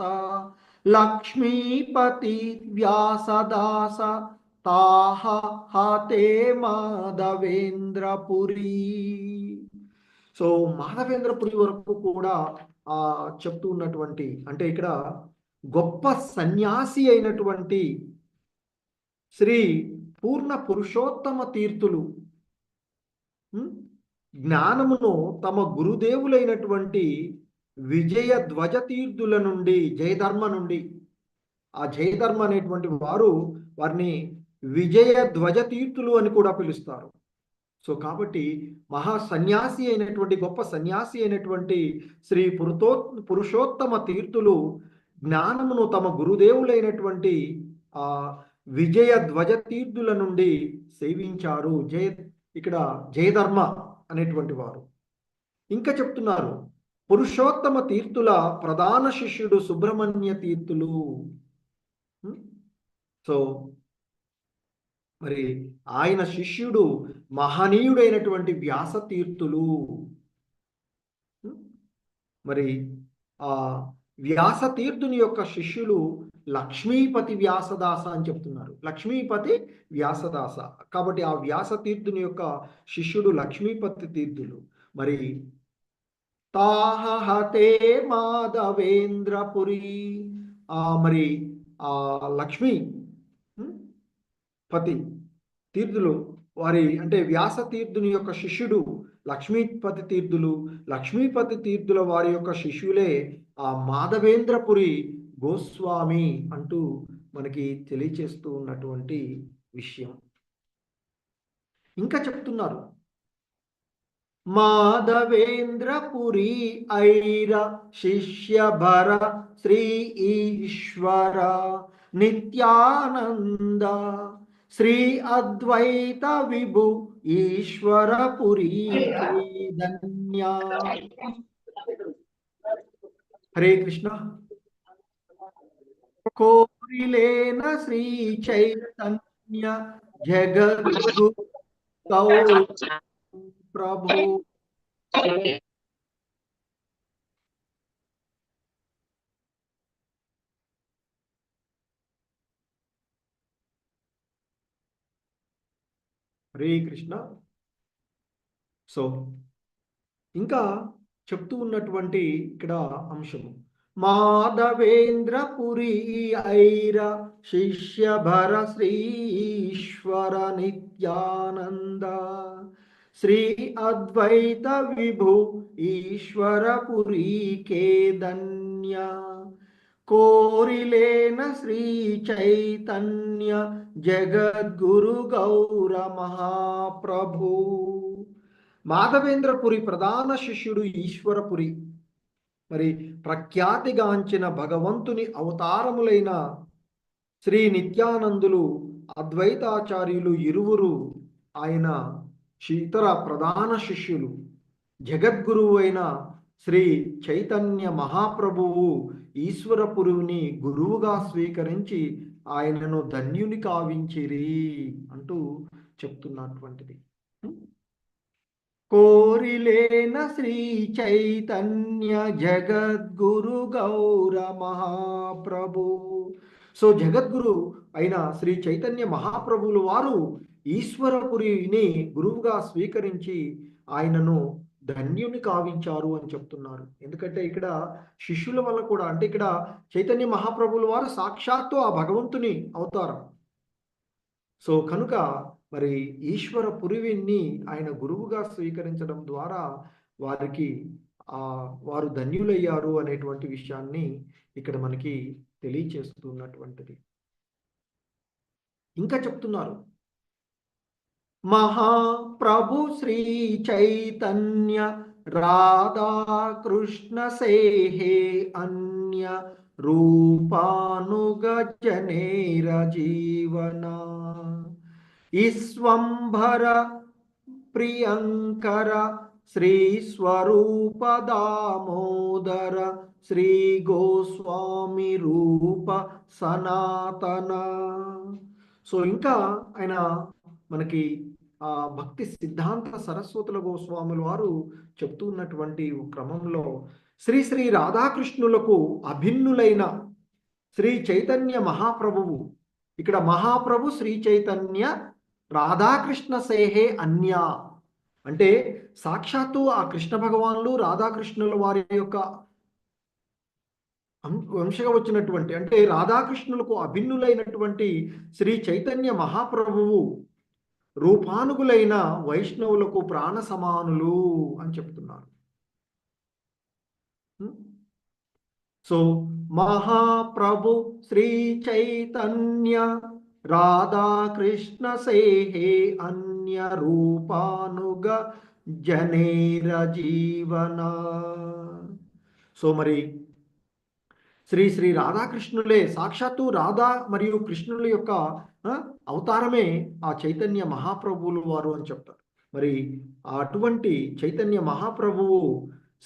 లక్ష్మీపతి వ్యాసదాస తాహ హాతే మాధవేంద్రపురి. సో మాధవేంద్రపురి వరకు కూడా చెప్తూ ఉన్నటువంటి, అంటే ఇక్కడ గొప్ప సన్యాసి అయినటువంటి శ్రీ పూర్ణ పురుషోత్తమ తీర్థులు జ్ఞానమును తమ గురుదేవులైనటువంటి విజయ ధ్వజ తీర్థుల నుండి, జయధర్మ నుండి, ఆ జయధర్మ అనేటువంటి వారిని విజయ ధ్వజ తీర్థులు అని కూడా పిలుస్తారు. సో కాబట్టి మహా సన్యాసి అయినటువంటి, గొప్ప సన్యాసి అయినటువంటి శ్రీ పురుషోత్తమ తీర్థులు జ్ఞానమును తమ గురుదేవులైనటువంటి ఆ విజయ ధ్వజ తీర్థుల నుండి సేవించారు. ఇక్కడ జయధర్మ అనేటువంటి వారు. ఇంకా చెప్తున్నారు, పురుషోత్తమ తీర్థుల ప్రధాన శిష్యుడు సుబ్రహ్మణ్య తీర్థులు. సో మరి ఆయన శిష్యుడు మహనీయుడైనటువంటి వ్యాస తీర్థులు. మరి ఆ వ్యాస తీర్థుని యొక్క శిష్యులు లక్ష్మీపతి వ్యాసదాస అని చెప్తున్నారు. లక్ష్మీపతి వ్యాసదాస కాబట్టి ఆ వ్యాస తీర్థుని యొక్క శిష్యుడు లక్ష్మీపతి తీర్థులు. మరి తాహతే మాధవేంద్రపురి, మరి ఆ లక్ష్మీ పతి తీర్థులు వారి, అంటే వ్యాస తీర్థుని యొక్క శిష్యుడు లక్ష్మీపతి తీర్థులు. లక్ష్మీపతి తీర్థుల వారి యొక్క శిష్యులే ఆ మాధవేంద్రపురి గోస్వామి అంటూ మనకి తెలియచేస్తూ ఉన్నటువంటి విషయం. ఇంకా చెప్తున్నారు, మాధవేంద్రపురి ఐర శిష్య భర శ్రీ ఈశ్వర నిత్యానంద శ్రీ అద్వైత విభు ఈశ్వరపురి ధన్య. హరే కృష్ణ. కోరిలేన శ్రీ చైతన్య జగద్గురు ప్రభు. హరే కృష్ణ. సో ఇంకా చెప్తూ ఉన్నటువంటి ఇక్కడ అంశము, మాధవేంద్రపురి ఐర శిష్య భర శ్రీశ్వర నిత్యానంద శ్రీ అద్వైత విభు ఈశ్వరపురి కేదన్య కోరిలేన శ్రీ చైతన్య జగద్గురు గౌర మహాప్రభు. మాధవేంద్రపురి ప్రధాన శిష్యుడు ఈశ్వరపురి. మరి ప్రఖ్యాతిగాంచిన భగవంతుని అవతారములైన శ్రీ నిత్యానందులు అద్వైతాచార్యులు ఇరువురు ఆయన ఇతర ప్రధాన శిష్యులు. జగద్గురువు అయిన శ్రీ చైతన్య మహాప్రభువు ఈశ్వరపురుని గురువుగా స్వీకరించి ఆయనను ధన్యుని కావించిరి అంటూ చెప్తున్నటువంటిది. కోరిలేన శ్రీ చైతన్య జగద్గురు గౌర మహాప్రభు. సో జగద్గురు అయిన శ్రీ చైతన్య మహాప్రభువులు వారు ఈశ్వరపురిని గురువుగా స్వీకరించి ఆయనను ధన్యుని కావించారు అని చెప్తున్నారు. ఎందుకంటే ఇక్కడ శిష్యుల వల్ల కూడా, అంటే ఇక్కడ చైతన్య మహాప్రభువుల వారు సాక్షాత్తు ఆ భగవంతుని అవతారం. సో కనుక మరి ఈశ్వర పురివిని ఆయన గురువుగా స్వీకరించడం ద్వారా వారికి వారు ధన్యులయ్యారు అనేటువంటి విషయాన్ని ఇక్కడ మనకి తెలియచేస్తున్నటువంటిది. ఇంకా చెప్తున్నారు, మహాప్రభు శ్రీ చైతన్య రాధా కృష్ణ సేహే అన్య రూపానుగ జనేర జీవన ఈశ్వంభర ప్రియంకర శ్రీ స్వరూప దామోదర శ్రీ గోస్వామి రూప సనాతన. సో ఇంకా ఆయన మనకి భక్తి సిద్ధాంత సరస్వతుల గోస్వాముల వారు చెప్తూ ఉన్నటువంటి క్రమంలో శ్రీ శ్రీ రాధాకృష్ణులకు అభిన్నులైన శ్రీ చైతన్య మహాప్రభువు, ఇక్కడ మహాప్రభు శ్రీ చైతన్య రాధాకృష్ణ సేహే అన్య అంటే సాక్షాత్తు ఆ కృష్ణ భగవానులు రాధాకృష్ణుల వారి యొక్క వంశగా వచ్చినటువంటి, అంటే రాధాకృష్ణులకు అభిన్నులైనటువంటి శ్రీ చైతన్య మహాప్రభువు రూపానుగులైన వైష్ణవులకు ప్రాణ సమానులు అని చెప్తున్నారు. సో మహాప్రభు శ్రీ చైతన్య రాధాకృష్ణ సేహే అన్య రూపానుగ జనేర జీవన. సో మరి శ్రీ శ్రీ రాధాకృష్ణులే, సాక్షాత్తు రాధా మరియు కృష్ణుల యొక్క అవతారమే ఆ చైతన్య మహాప్రభువులు వారు అని చెప్తారు. మరి అటువంటి చైతన్య మహాప్రభువు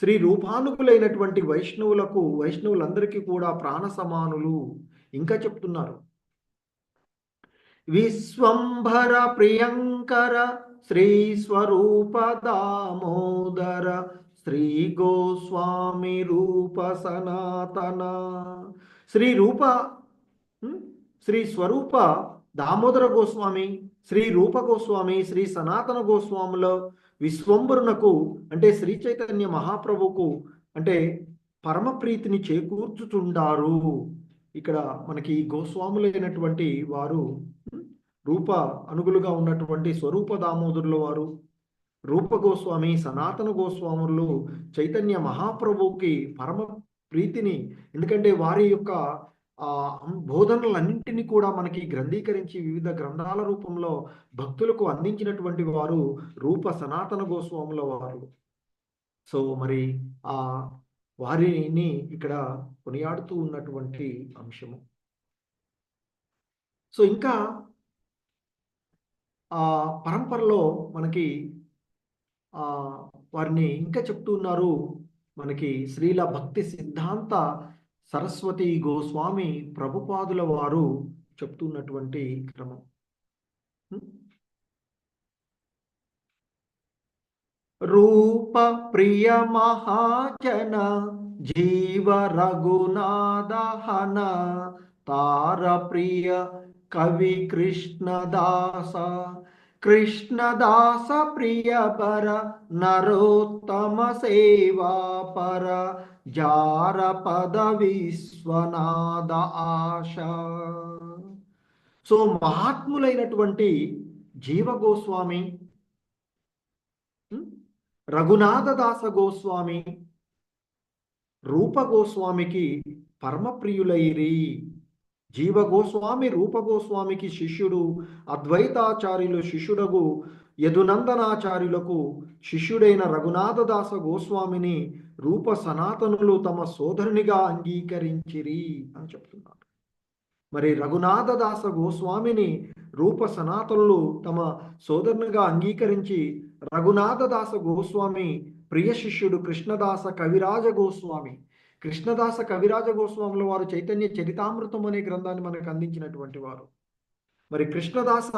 శ్రీ రూపానుకులైనటువంటి వైష్ణవులందరికీ కూడా ప్రాణ సమానులు. ఇంకా చెప్తున్నారు, విశ్వంభర ప్రియంకర శ్రీ స్వరూప దామోదర శ్రీ గోస్వామి రూప సనాతన. శ్రీ స్వరూప దామోదర గోస్వామి, శ్రీ రూప గోస్వామి, శ్రీ సనాతన గోస్వాముల విశ్వంబరునకు అంటే శ్రీ చైతన్య మహాప్రభుకు అంటే పరమ ప్రీతిని చేకూర్చుచుండారు. ఇక్కడ మనకి గోస్వాములైనటువంటి వారు రూప అనుగులుగా ఉన్నటువంటి స్వరూప దామోదరుల వారు, రూప గోస్వామి, సనాతన గోస్వాములు చైతన్య మహాప్రభువుకి పరమ ప్రీతిని, ఎందుకంటే వారి యొక్క బోధనలన్నింటినీ కూడా మనకి గ్రంథీకరించి వివిధ గ్రంథాల రూపంలో భక్తులకు అందించినటువంటి వారు రూప సనాతన గోస్వాముల వారు. సో మరి వారిని ఇక్కడ కొనియాడుతూ ఉన్నటువంటి అంశము. సో ఇంకా పరంపరలో మనకి వారిని ఇంకా చెప్తూ ఉన్నారు. మనకి శ్రీల భక్తి సిద్ధాంత సరస్వతి గోస్వామి ప్రభుపాదుల వారు చెప్తున్నటువంటి క్రమం. రూప ప్రియ మహాజన జీవ రఘునాథహన తార ప్రియ కవి కృష్ణదాస కృష్ణదాస ప్రియ పర నరోత్తమ సేవా పర జారపద విశ్వనాథ ఆశ. సో మహాత్ములైనటువంటి జీవ గోస్వామి, రఘునాథదాస గోస్వామి, రూప గోస్వామికి పరమప్రియులైరి. జీవ గోస్వామి రూప గోస్వామికి శిష్యుడు, అద్వైతాచార్యులు శిష్యుడగు యదునందనాచార్యులకు శిష్యుడైన రఘునాథదాస గోస్వామిని రూప సనాతనులు తమ సోదరునిగా అంగీకరించిరి అని చెప్తున్నారు. మరి రఘునాథదాస గోస్వామిని రూప సనాతనులు తమ సోదరునిగా అంగీకరించి రఘునాథదాస గోస్వామి ప్రియ శిష్యుడు కృష్ణదాస కవిరాజ గోస్వామి. కృష్ణదాస కవిరాజ గోస్వాముల వారు చైతన్య చరితామృతం అనే గ్రంథాన్ని మనకు అందించినటువంటి వారు. మరి కృష్ణదాస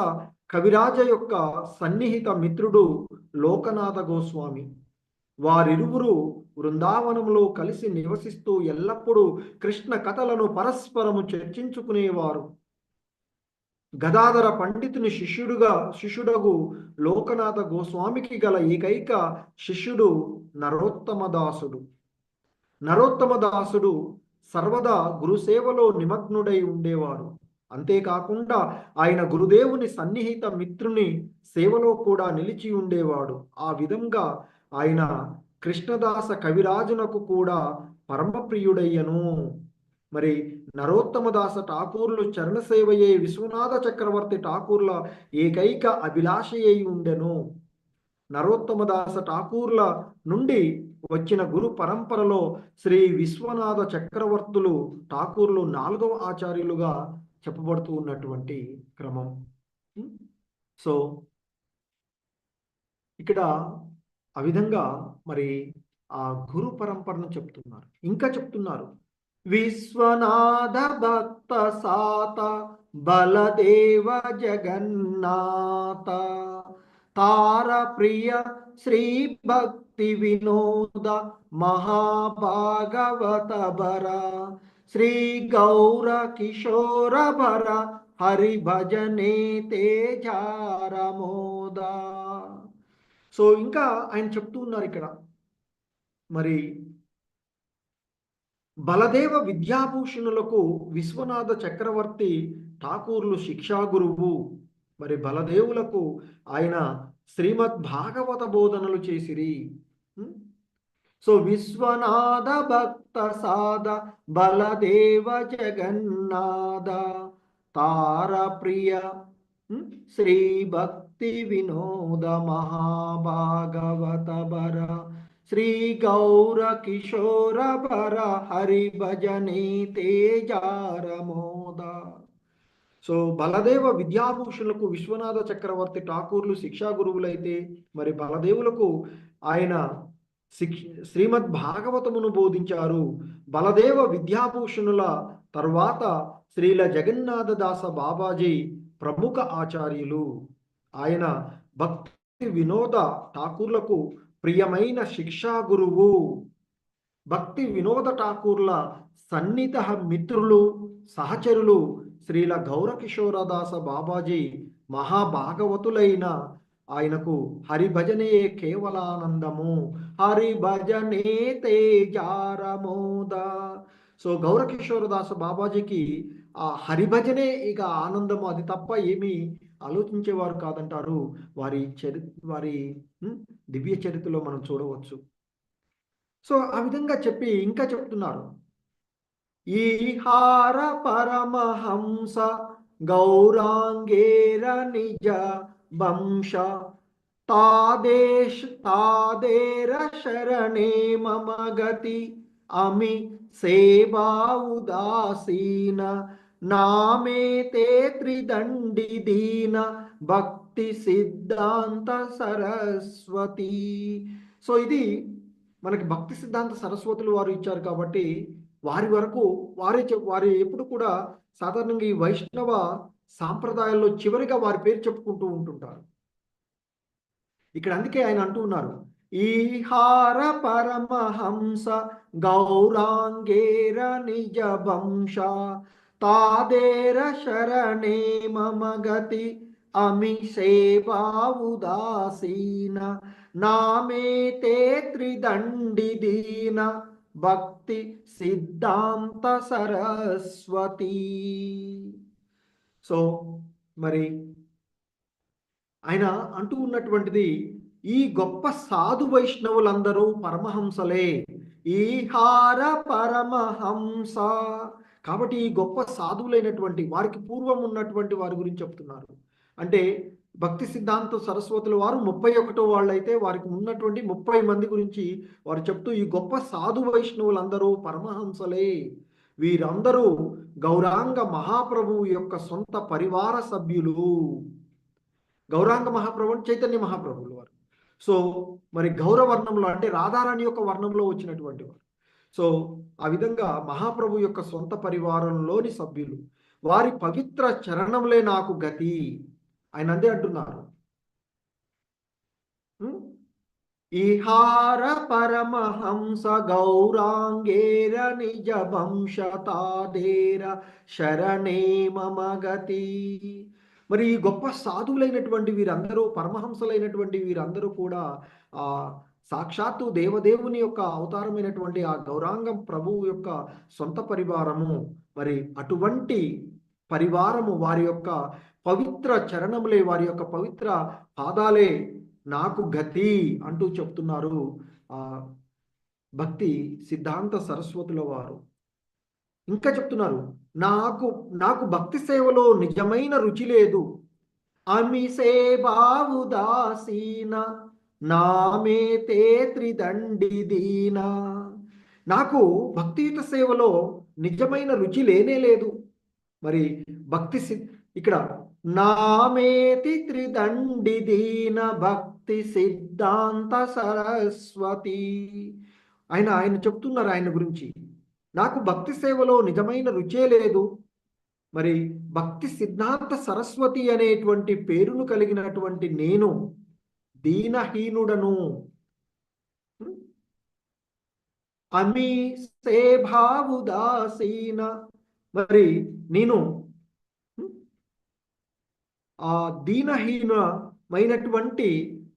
కవిరాజ యొక్క సన్నిహిత మిత్రుడు లోకనాథ గోస్వామి. వారిరువురు బృందావనంలో కలిసి నివసిస్తూ ఎల్లప్పుడూ కృష్ణ కథలను పరస్పరము చర్చించుకునేవారు. గదాధర పండితుని శిష్యుడగు లోకనాథ గోస్వామికి గల ఏకైక శిష్యుడు నరోత్తమదాసుడు. నరోత్తమదాసుడు సర్వదా గురుసేవలో నిమగ్నుడై ఉండేవారు. అంతేకాకుండా ఆయన గురుదేవుని సన్నిహిత మిత్రుని సేవలో కూడా నిలిచి ఉండేవాడు. ఆ విధంగా ఆయన కృష్ణదాస కవిరాజునకు కూడా పరమప్రియుడయ్యను. మరి నరోత్తమదాస ఠాకూర్లు చరణసేవయే విశ్వనాథ చక్రవర్తి ఠాకూర్ల ఏకైక అభిలాషి అయి ఉండెను. నరోత్తమదాస ఠాకూర్ల నుండి వచ్చిన గురు పరంపరలో శ్రీ విశ్వనాథ చక్రవర్తులు ఠాకూర్లు 4వ ఆచార్యులుగా చెప్పబడుతూ ఉన్నటువంటి క్రమం. సో ఇక్కడ ఆ విధంగా మరి ఆ గురు పరంపరను చెప్తున్నారు. ఇంకా చెప్తున్నారు, విశ్వనాథ భక్త సాత బలదేవ జగన్నాథ తార ప్రియ శ్రీ భక్తి వినోద మహాభాగవత భర శ్రీ గౌర కిశోర భర హరి భజనే తేజారమోద. సో ఇంకా ఆయన చెప్తూ ఉన్నారు ఇక్కడ, మరి బలదేవ విద్యాభూషణులకు విశ్వనాథ చక్రవర్తి ఠాకూర్లు శిక్షా గురువు. మరి బలదేవులకు ఆయన శ్రీమద్ భాగవత బోధనలు చేసిరి. సో విశ్వనాథ భక్త సాద బలదేవ జగన్నాథ తార ప్రియ శ్రీ భక్తి వినోద మహాభాగవత భర శ్రీ గౌర కిశోర భర హరి భజనే తేజారమోద. సో బలదేవ విద్యాభూషణులకు విశ్వనాథ చక్రవర్తి ఠాకూర్లు శిక్షా గురువులైతే, మరి బలదేవులకు ఆయన శ్రీమద్ భాగవతమును బోధించారు. బలదేవ విద్యాభూషణుల తర్వాత శ్రీల జగన్నాథ దాస బాబాజీ ప్రముఖ ఆచార్యులు. ఆయన భక్తి వినోద ఠాకూర్లకు ప్రియమైన శిక్షా గురువు. భక్తి వినోద ఠాకూర్ల సన్నిహిత మిత్రులు, సహచరులు శ్రీల గౌరకిశోరదాస బాబాజీ మహాభాగవతులైన ఆయనకు హరిభజనే కేవలానందము, హరిభజనే తేజారమోద. సో గౌరకిశోరదాస బాబాజీకి ఆ హరిభజనే ఇక ఆనందము, అది తప్ప ఏమీ ఆలోచించేవారు కాదంటారు. వారి దివ్య చరిత్రలో మనం చూడవచ్చు. సో ఆ విధంగా చెప్పి ఇంకా చెప్తున్నారు, ఈహార పరమహంస గౌరాంగేర నిజ వంశ తాదేర శరణే మమ గతి అమి సేవా ఉదాసీన నామే తే త్రిదండి దీన భక్తి సిద్ధాంత సరస్వతి. సో ఇది మనకి భక్తి సిద్ధాంత సరస్వతులు వారు ఇచ్చారు కాబట్టి వారి వరకు వారి ఎప్పుడు కూడా సాధారణంగా ఈ వైష్ణవ సాంప్రదాయాల్లో చివరిగా వారి పేరు చెప్పుకుంటూ ఉంటుంటారు. ఇక్కడ అందుకే ఆయన అంటూ ఉన్నారు, ఈహార పరమహంస గౌరాంగేర నిజ వంశ తాదేర శరణే మమ గతి అమి సేవా ఉదాసీన నామే తే త్రిదండి దీన భక్తి సిద్ధాంత సరస్వతి. సో మరి ఆయన అంటూ ఉన్నటువంటిది, ఈ గొప్ప సాధు వైష్ణవులందరూ పరమహంసలే, ఈహార పరమహంస. కాబట్టి ఈ గొప్ప సాధువులైనటువంటి వారికి పూర్వం ఉన్నటువంటి వారి గురించి చెప్తున్నారు. అంటే భక్తి సిద్ధాంత సరస్వతుల వారు 31వ వాళ్ళైతే వారికి ఉన్నటువంటి 30 మంది గురించి వారు చెప్తూ, ఈ గొప్ప సాధు వైష్ణవులందరూ పరమహంసలే, వీరందరూ గౌరాంగ మహాప్రభువు యొక్క సొంత పరివార సభ్యులు. గౌరాంగ మహాప్రభు చైతన్య మహాప్రభువులు వారు. సో మరి గౌరవర్ణంలో అంటే రాధారాణి యొక్క వర్ణంలో వచ్చినటువంటి వారు. సో ఆ విధంగా మహాప్రభు యొక్క సొంత పరివారంలోని సభ్యులు. వారి పవిత్ర చరణములే నాకు గతి. ఆయన అందే అంటున్నారు. ఇహార పరమహంస గౌరాంగేర నిజ వంశతాదేర శరణే మమ గతి. మరి ఈ గొప్ప సాధువులైనటువంటి వీరందరూ, పరమహంసలైనటువంటి వీరందరూ కూడా ఆ సాక్షాత్తు దేవదేవుని యొక్క అవతారమైనటువంటి ఆ గౌరాంగం ప్రభువు యొక్క సొంత పరివారము. మరి అటువంటి పరివారము వారి యొక్క పవిత్ర చరణములే, వారి యొక్క పవిత్ర పాదాలే నాకు గతి అంటూ చెప్తున్నారు ఆ భక్తి సిద్ధాంత సరస్వతుల వారు. ఇంకా చెప్తున్నారు, నాకు నాకు భక్తి సేవలో నిజమైన రుచి లేదు. అమి సేవావు దాసీన నామే తే త్రిదండి దీన. నాకు భక్తియుత సేవలో నిజమైన రుచి లేనే లేదు. మరి భక్తి ఇక్కడ నామేతి త్రిదండి దీన భక్తి సిద్ధాంత సరస్వతి. ఆయన చెప్తున్నారు ఆయన గురించి, నాకు భక్తి సేవలో నిజమైన రుచే లేదు. మరి భక్తి సిద్ధాంత సరస్వతి అనేటువంటి పేరును కలిగినటువంటి నేను దీనహీనుడను. అమి సేభావుదాసీన. మరి నేను ఆ దీనహీనమైనటువంటి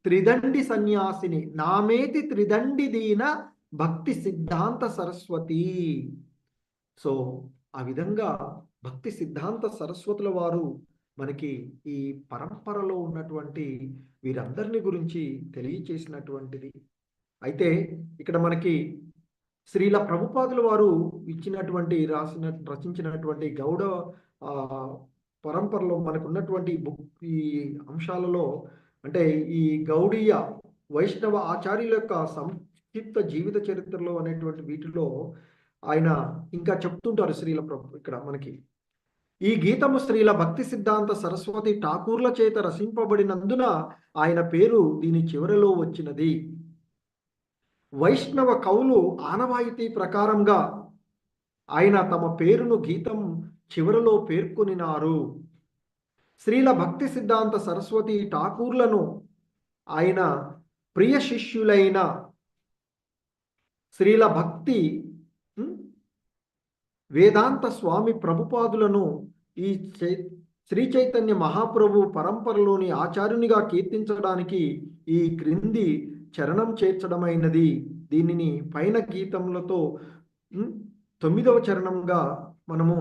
త్రిదండి సన్యాసిని. నామేతి త్రిదండి దీన భక్తి సిద్ధాంత సరస్వతి. సో ఆ విధంగా భక్తి సిద్ధాంత సరస్వతుల వారు మనకి ఈ పరంపరలో ఉన్నటువంటి వీరందరిని గురించి తెలియచేసినటువంటిది. అయితే ఇక్కడ మనకి శ్రీల ప్రభుపాదుల వారు ఇచ్చినటువంటి రచించినటువంటి గౌడ పరంపరలో మనకు ఉన్నటువంటి ఈ అంశాలలో, అంటే ఈ గౌడీయ వైష్ణవ ఆచార్యుల యొక్క సంక్షిప్త జీవిత చరిత్రలో అనేటువంటి వీటిలో ఆయన ఇంకా చెప్తుంటారు శ్రీల ప్రభు. ఇక్కడ మనకి ఈ గీతము శ్రీల భక్తి సిద్ధాంత సరస్వతి ఠాకూర్ల చేత రచింపబడినందున ఆయన పేరు దీని చివరిలో వచ్చినది. వైష్ణవ కవులు ఆనవాయితీ ప్రకారంగా ఆయన తమ పేరును గీతం చివరలో పేర్కొనినారు. శ్రీల భక్తి సిద్ధాంత సరస్వతి ఠాకూర్లను ఆయన ప్రియ శిష్యులైన శ్రీల భక్తి వేదాంత స్వామి ప్రభుపాదులను ఈ శ్రీ చైతన్య మహాప్రభు పరంపరలోని ఆచార్యునిగా కీర్తించడానికి ఈ క్రింది చరణం చేర్చడమైనది. దీనిని పైన గీతములతో 9వ చరణంగా మనము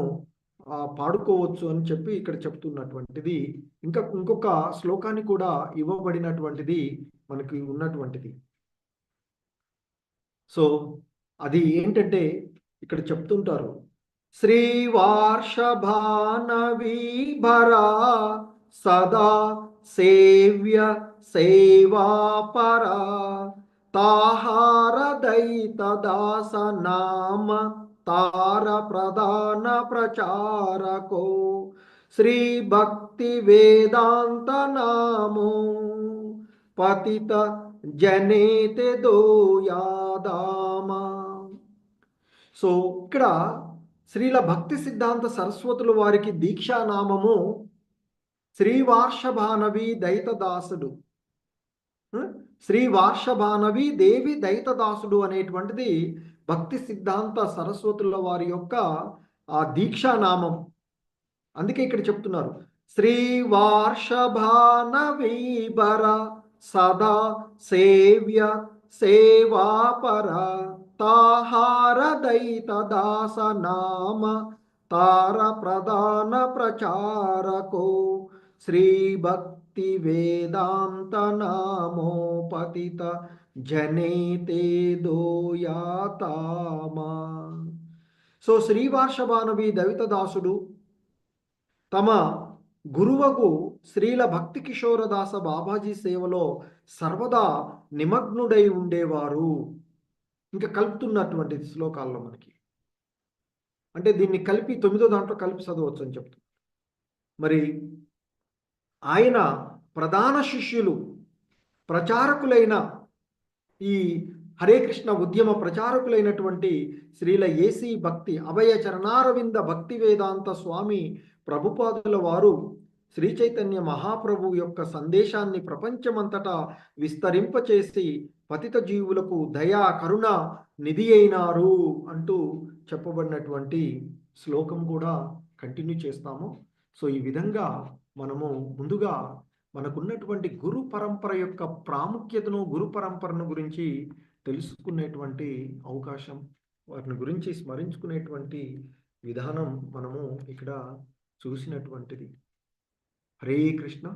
పాడుకోవచ్చు అని చెప్పి ఇక్కడ చెప్తున్నటువంటిది. ఇంకొక శ్లోకాన్ని కూడా ఇవ్వబడినటువంటిది మనకి ఉన్నటువంటిది. సో అది ఏంటంటే ఇక్కడ చెప్తుంటారు, శ్రీవార్షభానవీభరా సదా సేవ్య సేవాపరా తాహార దైత దాస నామ తార ప్రధాన ప్రచారకో శ్రీ భక్తి వేదాంత నామో పతిత జనేతే దోయాదామా. సో ఇక్కడ శ్రీల భక్తి సిద్ధాంత సరస్వతుల వారికి దీక్షానామము శ్రీవార్షభానవి దైతదాసుడు. శ్రీవార్షభానవి దేవి దైతదాసుడు అనేటువంటిది భక్తి సిద్ధాంత సరస్వతుల వారి యొక్క ఆ దీక్షానామం. అందుకే ఇక్కడ చెప్తున్నారు, శ్రీవార్షభానవీభర సదా సేవ్య సేవాపర తాహార దైత దాస నామ తార ప్రధాన ప్రచారకో శ్రీ భక్తి వేదాంత నామో పతిత జనేతే దోయాతామా. సో శ్రీవార్షభానవి దైతదాసుడు తమ గురువకు శ్రీల భక్తి కిషోరదాస బాబాజీ సేవలో సర్వదా నిమగ్నుడై ఉండేవారు. ఇంకా కలుపుతున్నటువంటి శ్లోకాల్లో మనకి, అంటే దీన్ని కలిపి 9వ దాంట్లో కలిపి చదవచ్చు అని చెప్తుంది. మరి ఆయన ప్రధాన శిష్యులు ప్రచారకులైన ఈ హరే కృష్ణ ఉద్యమ ప్రచారకులైనటువంటి శ్రీల ఏసీ భక్తి అభయ చరణారవింద భక్తి వేదాంత స్వామి ప్రభుపాదుల వారు శ్రీ చైతన్య మహాప్రభు యొక్క సందేశాన్ని ప్రపంచమంతటా విస్తరింపచేసి పతిత జీవులకు దయా కరుణ నిధి అయినారు అంటూ చెప్పబడినటువంటి శ్లోకం కూడా కంటిన్యూ చేస్తాము. సో ఈ విధంగా మనము ముందుగా మనకున్నటువంటి గురు పరంపర యొక్క ప్రాముఖ్యతను, గురు పరంపరను గురించి తెలుసుకునేటువంటి అవకాశం, వాటిని గురించి స్మరించుకునేటువంటి విధానం మనము ఇక్కడ చూసినటువంటిది. హరే కృష్ణ.